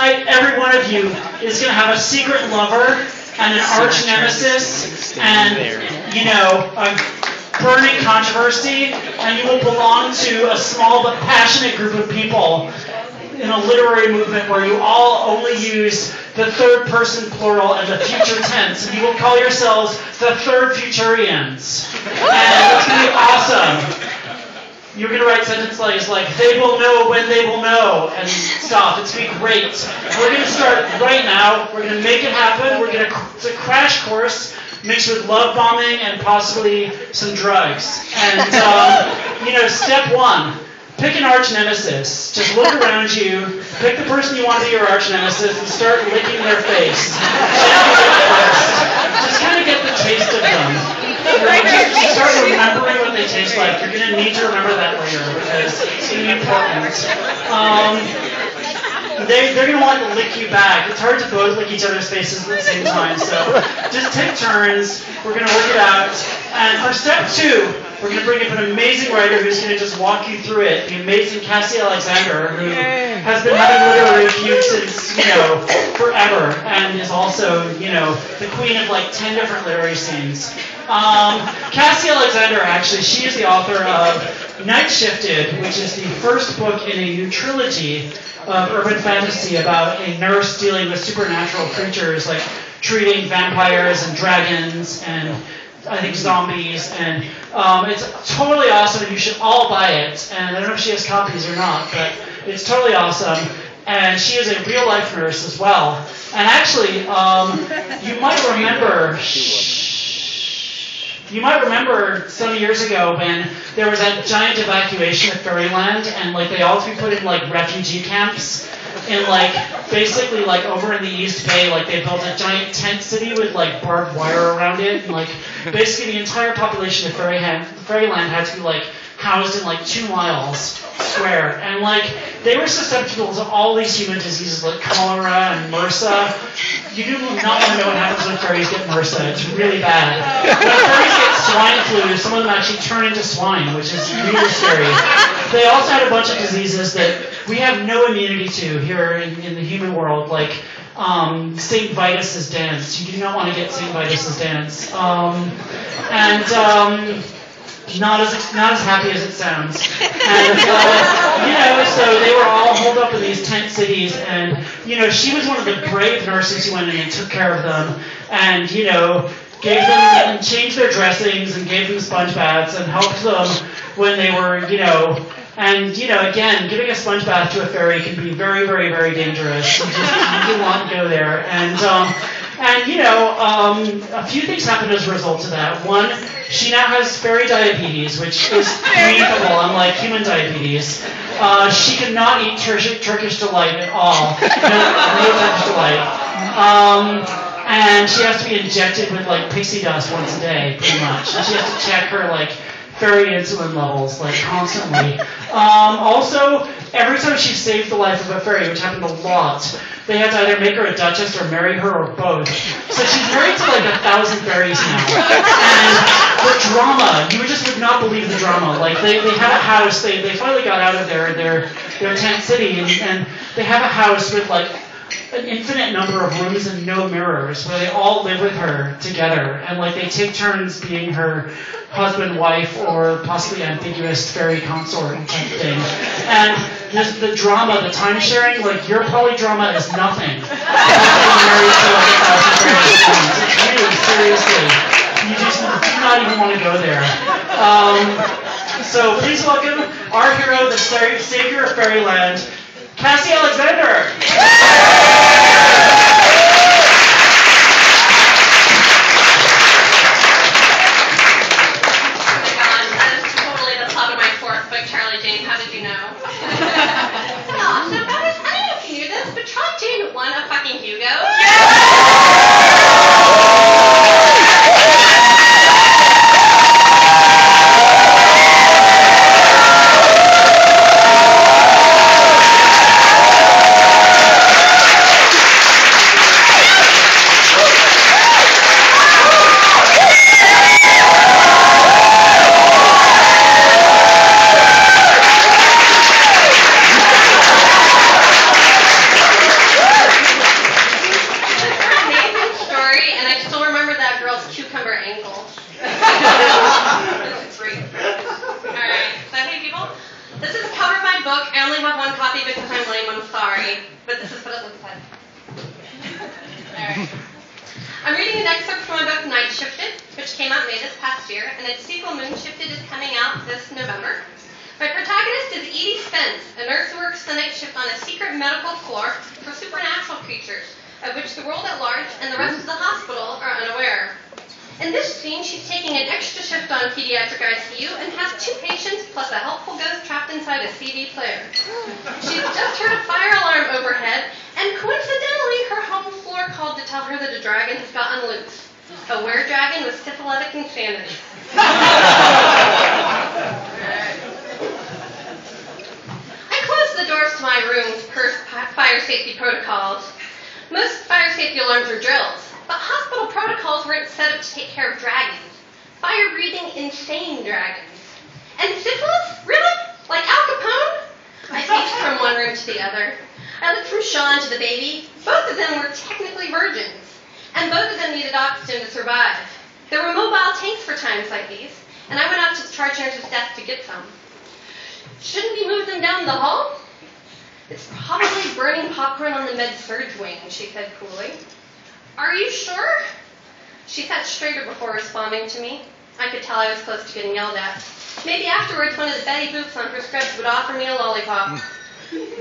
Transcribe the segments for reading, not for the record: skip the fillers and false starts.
tonight, every one of you is going to have a secret lover and an arch nemesis and, a burning controversy, and you will belong to a small but passionate group of people in a literary movement where you all only use the third person plural and the future tense, and you will call yourselves the Third Futurians. And it's going to be awesome. You're going to write sentences like, they will know when they will know, and stuff. It's going to be great. We're going to start right now. We're going to make it happen. It's a crash course mixed with love bombing and possibly some drugs. And, step one, pick an arch nemesis. Just look around you, pick the person you want to be your arch nemesis, and start licking their face. Just kind of get the taste of them. Just start remembering what they taste like. You're going to need to remember that later because it's going to be important. They're going to want to lick you back. It's hard to both lick each other's faces at the same time, so just take turns. We're going to work it out. And for step two, we're going to bring up an amazing writer who's going to just walk you through it, the amazing Cassie Alexander, who has been having literary feuds since, forever, and is also, the queen of like 10 different literary scenes. Cassie Alexander, actually, she is the author of Night Shifted, which is the first book in a new trilogy of urban fantasy about a nurse dealing with supernatural creatures, like treating vampires and dragons and I think zombies, and it's totally awesome, and you should all buy it. And I don't know if she has copies or not, but it's totally awesome. And she is a real-life nurse as well. And actually, you might remember some years ago when there was that giant evacuation of Fairyland, and they all had to be put in refugee camps. And basically over in the East Bay, they built a giant tent city with barbed wire around it, and basically the entire population of Fairyland had to be housed in 2 miles square, and they were susceptible to all these human diseases like cholera and MRSA. You do not want to know what happens when fairies get MRSA. It's really bad. When fairies get swine flu, some of them actually turn into swine, which is really scary. They also had a bunch of diseases that we have no immunity to here in the human world, like St. Vitus's dance. You do not want to get St. Vitus's dance. Not as happy as it sounds. And, so they were all holed up in these tent cities, and, she was one of the brave nurses who went in and took care of them, and, gave them, and changed their dressings, and gave them sponge baths, and helped them when they were, and, again, giving a sponge bath to a fairy can be very, very, very dangerous. You do want to go there. And a few things happened as a result of that. One, she now has fairy diabetes, which is unthinkable, unlike human diabetes. She cannot eat Turkish delight at all. No Turkish delight. And she has to be injected with pixie dust once a day, pretty much. And she has to check her fairy insulin levels constantly. Also, every time she saved the life of a fairy, which happened a lot, they had to either make her a duchess or marry her or both. So she's married to 1,000 fairies now. And the drama, you just would not believe the drama. They had a house, they finally got out of their tent city, and they have a house with an infinite number of rooms and no mirrors where they all live with her together, and they take turns being her husband, wife, or possibly ambiguous fairy consort type thing. And the drama, the time sharing, your polydrama is nothing. Married to 1,000 fairies at once. It's really, seriously, you just do not even want to go there. So please welcome our hero, the savior of Fairyland, Cassie Alexander. How did you know? Oh, so guys, I don't know if you knew this, but Troy Jane won a fucking Hugo. it looks like. Alright. I'm reading an excerpt from my book, Night Shifted, which came out May this past year, and its sequel, Moon Shifted, is coming out this November. My protagonist is Edie Spence, a nurse who works the night shift on a secret medical floor for supernatural creatures, of which the world at large and the rest of the hospital are unaware. In this scene, she's taking an extra shift on pediatric ICU and has 2 patients plus a helpful ghost trapped inside a CD player. She's just heard a fire alarm overhead, and coincidentally, her home floor called to tell her that a dragon has gotten loose. A were-dragon with syphilitic insanity. I closed the doors to my rooms per fire safety protocols. Most fire safety alarms are drills, but hospital protocols weren't set up to take care of dragons. Fire-breathing, insane dragons. And syphilis? Really? Like Al Capone? I paced from one room to the other. I looked from Sean to the baby. Both of them were technically virgins, and both of them needed oxygen to survive. There were mobile tanks for times like these, and I went out to the charge nurse's desk to get some. Shouldn't we move them down the hall? It's probably burning popcorn on the med-surg wing, she said coolly. Are you sure? She sat straighter before responding to me. I could tell I was close to getting yelled at. Maybe afterwards one of the Betty Boops on her scrubs would offer me a lollipop.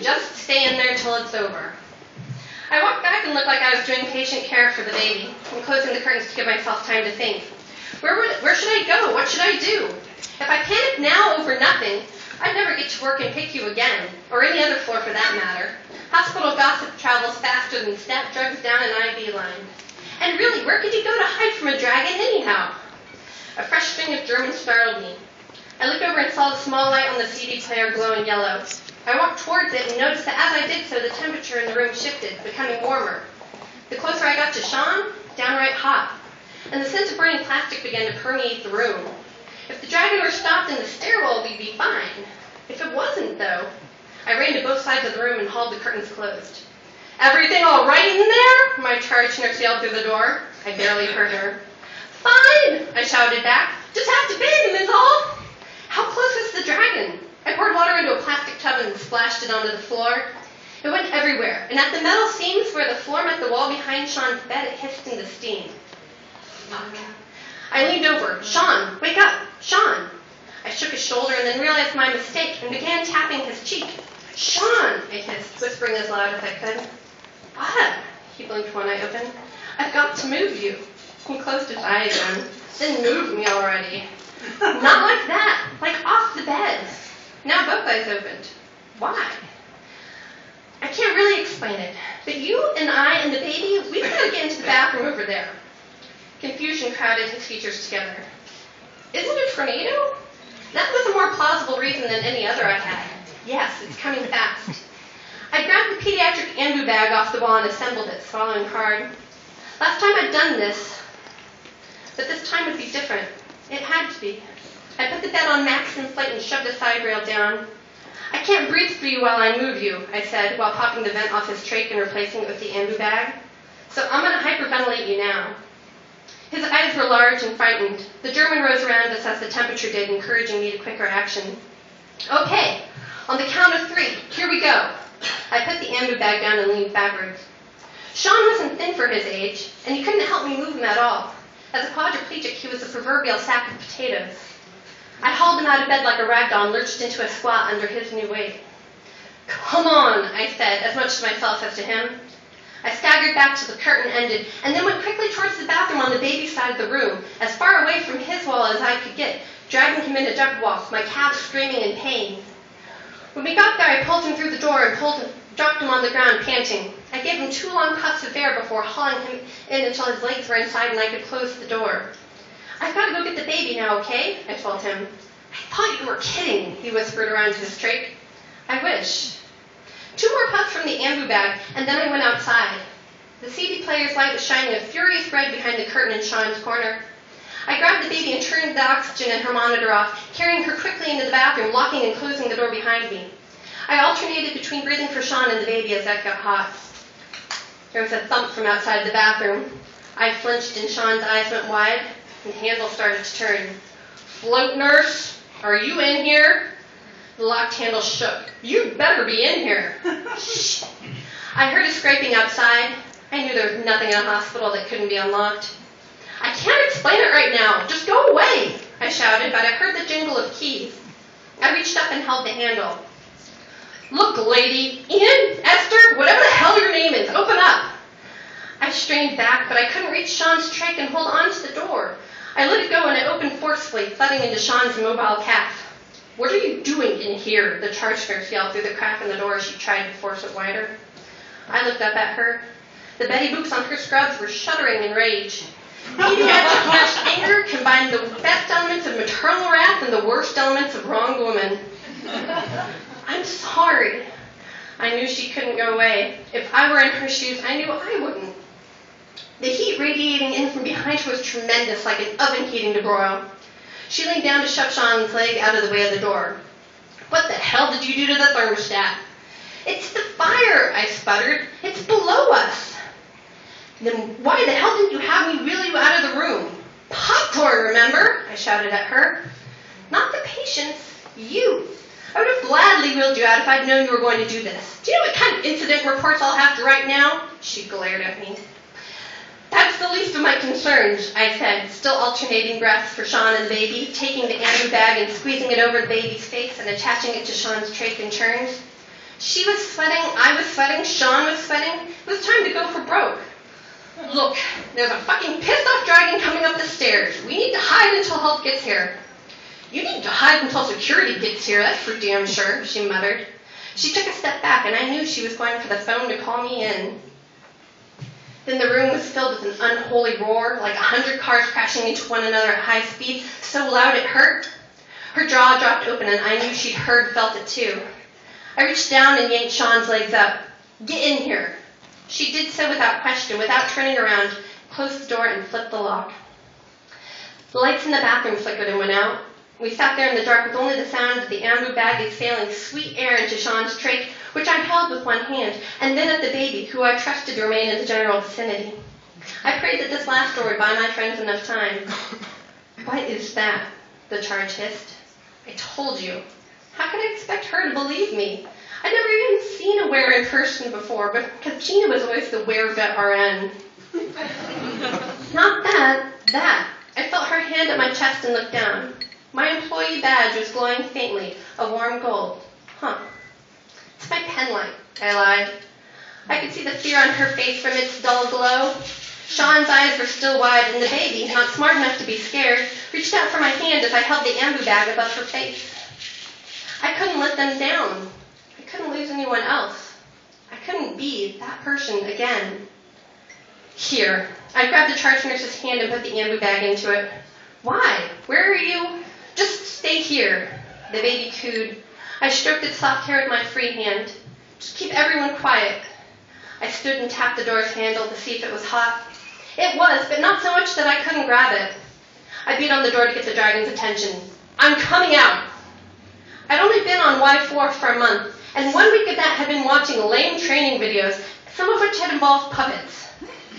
Just stay in there till it's over. I walked back and looked like I was doing patient care for the baby, and closing the curtains to give myself time to think. Where should I go? What should I do? If I panic now over nothing, I'd never get to work and pick you again, or any other floor for that matter. Hospital gossip travels faster than snap drugs down an IV line. And really, where could you go to hide from a dragon anyhow? A fresh string of German startled me. I looked over and saw the small light on the CD player glowing yellow. I walked towards it and noticed that as I did so, the temperature in the room shifted, becoming warmer. The closer I got to Sean, downright hot. And the scent of burning plastic began to permeate the room. If the dragon were stopped in the stairwell, we'd be fine. If it wasn't, though, I ran to both sides of the room and hauled the curtains closed. Everything all right in there? My charge nurse yelled through the door. I barely heard her. Fine, I shouted back. Just have to bathe him is all. How close is the dragon? I poured water into a plastic tub and splashed it onto the floor. It went everywhere, and at the metal seams where the floor met the wall behind Sean's bed, it hissed into steam. Fuck. I leaned over. Sean, wake up! Sean! I shook his shoulder and then realized my mistake and began tapping his cheek. Sean! I hissed, whispering as loud as I could. What? He blinked one eye open. I've got to move you. He closed his eye again. Then move me already. Not like that. Like off the bed. Now both eyes opened. Why? I can't really explain it, but you and I and the baby, we've got to get into the bathroom over there. Confusion crowded his features together. Isn't it a tornado? That was a more plausible reason than any other I had. Yes, it's coming fast. I grabbed the pediatric ambu bag off the wall and assembled it, swallowing hard. Last time I'd done this, but this time would be different. It had to be. I put the bed on max inflate and shoved the side rail down. I can't breathe for you while I move you, I said, while popping the vent off his trach and replacing it with the ambu bag. So I'm going to hyperventilate you now. His eyes were large and frightened. The German rose around us as the temperature did, encouraging me to quicker action. Okay, on the count of 3, here we go. I put the ambu bag down and leaned backwards. Sean wasn't thin for his age, and he couldn't help me move him at all. As a quadriplegic, he was a proverbial sack of potatoes. I hauled him out of bed like a rag doll and lurched into a squat under his new weight. Come on, I said, as much to myself as to him. I staggered back till the curtain ended, and then went quickly towards the bathroom on the baby's side of the room, as far away from his wall as I could get, dragging him in a duck walk, my calves screaming in pain. When we got there, I pulled him through the door and dropped him on the ground, panting. I gave him 2 long puffs of air before hauling him in until his legs were inside and I could close the door. I've got to go get the baby now, okay? I told him. I thought you were kidding, he whispered around his trach. I wish. 2 more puffs from the ambu bag, and then I went outside. The CD player's light was shining a furious red behind the curtain in Sean's corner. I grabbed the baby and turned the oxygen and her monitor off, carrying her quickly into the bathroom, locking and closing the door behind me. I alternated between breathing for Sean and the baby as that got hot. There was a thump from outside the bathroom. I flinched and Sean's eyes went wide, and the handle started to turn. Float nurse, are you in here? The locked handle shook. You'd better be in here. Shh. I heard a scraping outside. I knew there was nothing in a hospital that couldn't be unlocked. I can't explain it right now. Just go away, I shouted, but I heard the jingle of keys. I reached up and held the handle. Look, lady, Ian, Esther, whatever the hell your name is, open up. I strained back, but I couldn't reach Sean's trach and hold on to the door. I let it go and it opened forcefully, thudding into Sean's mobile calf. What are you doing in here? The charge nurse yelled through the crack in the door as she tried to force it wider. I looked up at her. The Betty Boops on her scrubs were shuddering in rage. Pediatric cash anger combined the best elements of maternal wrath and the worst elements of wronged woman. I'm sorry. I knew she couldn't go away. If I were in her shoes, I knew I wouldn't. The heat radiating in from behind her was tremendous, like an oven heating to broil. She leaned down to shove Sean's leg out of the way of the door. What the hell did you do to the thermostat? It's the fire, I sputtered. It's below us. Then why the hell didn't you have me wheel you out of the room? Popcorn, remember? I shouted at her. Not the patients, you. I would have gladly wheeled you out if I'd known you were going to do this. Do you know what kind of incident reports I'll have to write now? She glared at me. That's the least of my concerns, I said, still alternating breaths for Sean and the baby, taking the Andrew bag and squeezing it over the baby's face and attaching it to Sean's trach in turns. She was sweating, I was sweating, Sean was sweating. It was time to go for broke. Look, there's a fucking pissed-off dragon coming up the stairs. We need to hide until help gets here. You need to hide until security gets here, that's for damn sure, she muttered. She took a step back, and I knew she was going for the phone to call me in. Then the room was filled with an unholy roar, like 100 cars crashing into one another at high speed, so loud it hurt. Her jaw dropped open, and I knew she'd felt it too. I reached down and yanked Sean's legs up. Get in here. She did so without question, without turning around, closed the door and flipped the lock. The lights in the bathroom flickered and went out. We sat there in the dark with only the sound of the amber bag exhaling sweet air into Sean's trach, which I held with one hand, and then at the baby, who I trusted to remain in the general vicinity. I prayed that this last door would buy my friends enough time. What is that? The charge hissed. I told you. How could I expect her to believe me? I'd never even seen a were in person before, but because Gina was always the were vet RN. Not that. I felt her hand at my chest and looked down. My employee badge was glowing faintly, a warm gold. It's my pen light, I lied. I could see the fear on her face from its dull glow. Sean's eyes were still wide, and the baby, not smart enough to be scared, reached out for my hand as I held the ambu bag above her face. I couldn't let them down. I couldn't lose anyone else. I couldn't be that person again. Here. I grabbed the charge nurse's hand and put the ambu bag into it. Why? Where are you? Just stay here. The baby cooed. I stroked its soft hair with my free hand. Just keep everyone quiet. I stood and tapped the door's handle to see if it was hot. It was, but not so much that I couldn't grab it. I beat on the door to get the dragon's attention. I'm coming out. I'd only been on Y4 for a month, and 1 week of that had been watching lame training videos, some of which had involved puppets.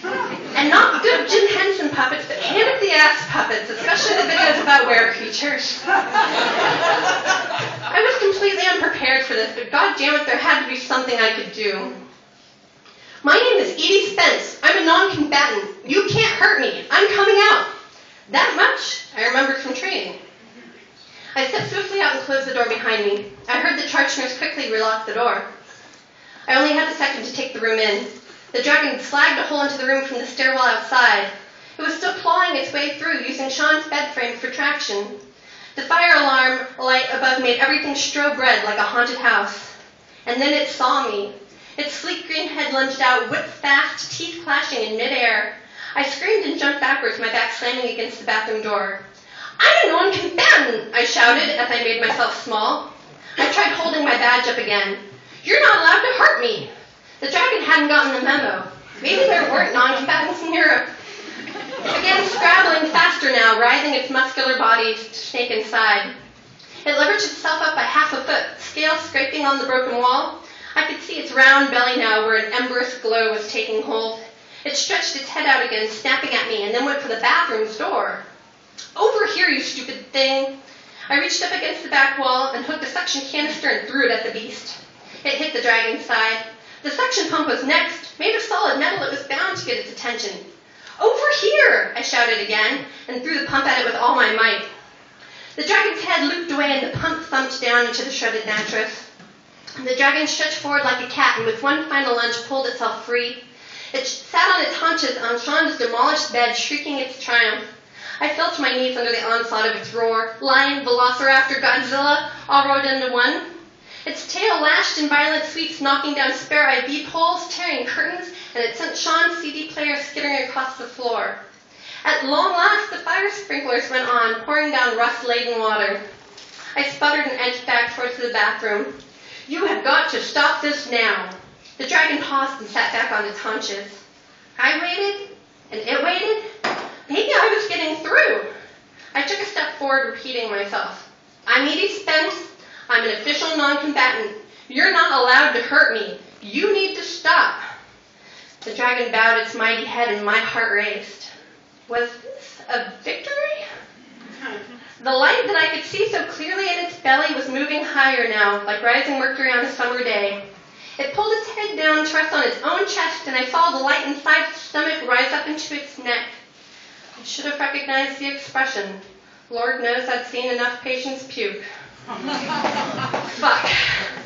And not good Jim Henson puppets, but hand-up-the-ass puppets, especially the videos about were creatures. I was completely unprepared for this, but goddammit, there had to be something I could do. My name is Edie Spence. I'm a non-combatant. You can't hurt me. I'm coming out. That much I remembered from training. I stepped swiftly out and closed the door behind me. I heard the charge nurse quickly relock the door. I only had a second to take the room in. The dragon slagged a hole into the room from the stairwell outside. It was still clawing its way through, using Sean's bed frame for traction. The fire alarm light above made everything strobe red like a haunted house. And then it saw me. Its sleek green head lunged out, whip fast, teeth clashing in midair. I screamed and jumped backwards, my back slamming against the bathroom door. I'm a non-combatant, I shouted as I made myself small. I tried holding my badge up again. You're not allowed to hurt me. The dragon hadn't gotten the memo. Maybe there weren't non-combatants in Europe. It began scrabbling faster now, writhing its muscular body to snake inside. It leveraged itself up by half a foot, scales scraping on the broken wall. I could see its round belly now where an emberous glow was taking hold. It stretched its head out again, snapping at me, and then went for the bathroom's door. Over here, you stupid thing. I reached up against the back wall and hooked a suction canister and threw it at the beast. It hit the dragon's side. The suction pump was next. Made of solid metal, it was bound to get its attention. "Over here!" I shouted again, and threw the pump at it with all my might. The dragon's head looped away, and the pump thumped down into the shredded mattress. The dragon stretched forward like a cat, and with one final lunge pulled itself free. It sat on its haunches on Sean's demolished bed, shrieking its triumph. I fell to my knees under the onslaught of its roar. Lion, Velociraptor, Godzilla, all rolled into one. Its tail lashed in violent sweeps, knocking down spare IV poles, tearing curtains, and it sent Sean's CD player skittering across the floor. At long last, the fire sprinklers went on, pouring down rust-laden water. I sputtered and edged back towards the bathroom. "You have got to stop this now." The dragon paused and sat back on its haunches. I waited, and it waited. Maybe I was getting through. I took a step forward, repeating myself. "I'm Edie Spence. I'm an official non-combatant. You're not allowed to hurt me. You need to stop." The dragon bowed its mighty head, and my heart raced. Was this a victory? The light that I could see so clearly in its belly was moving higher now, like rising mercury on a summer day. It pulled its head down to rest on its own chest, and I saw the light inside its stomach rise up into its neck. I should have recognized the expression. Lord knows I'd seen enough patients puke. Fuck.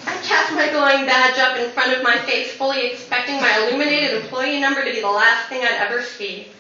I cast my glowing badge up in front of my face, fully expecting my illuminated employee number to be the last thing I'd ever see.